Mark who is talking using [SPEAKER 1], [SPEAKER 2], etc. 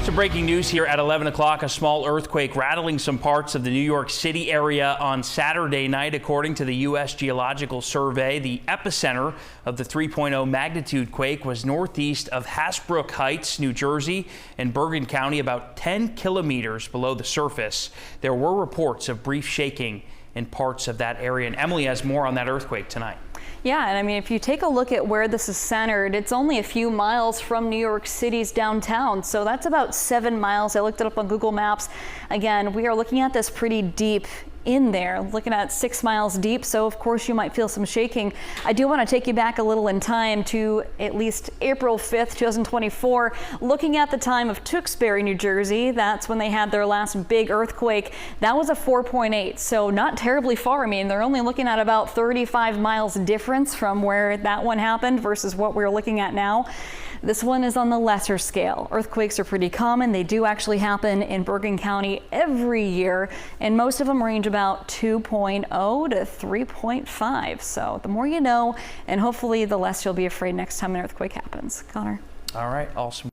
[SPEAKER 1] Some breaking news here at 11 o'clock. A small earthquake rattling some parts of the New York City area on Saturday night, according to the U.S. Geological Survey. The epicenter of the 3.0 magnitude quake was northeast of Hasbrook Heights, New Jersey, in Bergen County, about 10 kilometers below the surface. There were reports of brief shaking in parts of that area. And Emily has more on that earthquake tonight.
[SPEAKER 2] Yeah, and I mean, if you take a look at where this is centered, it's only a few miles from New York City's downtown. So that's about 7 miles. I looked it up on Google Maps. Again, we are looking at this pretty deep in there, looking at 6 miles deep. So of course you might feel some shaking. I do want to take you back a little in time to at least April 5th, 2024, looking at the time of Tewksbury, New Jersey. That's when they had their last big earthquake. That was a 4.8, so not terribly far. I mean, they're only looking at about 35 miles difference from where that one happened versus what we're looking at now. This one is on the lesser scale. Earthquakes are pretty common. They do actually happen in Bergen County every year, and most of them range about 2.0 to 3.5. So the more you know, and hopefully the less you'll be afraid next time an earthquake happens. Connor.
[SPEAKER 1] All right, awesome.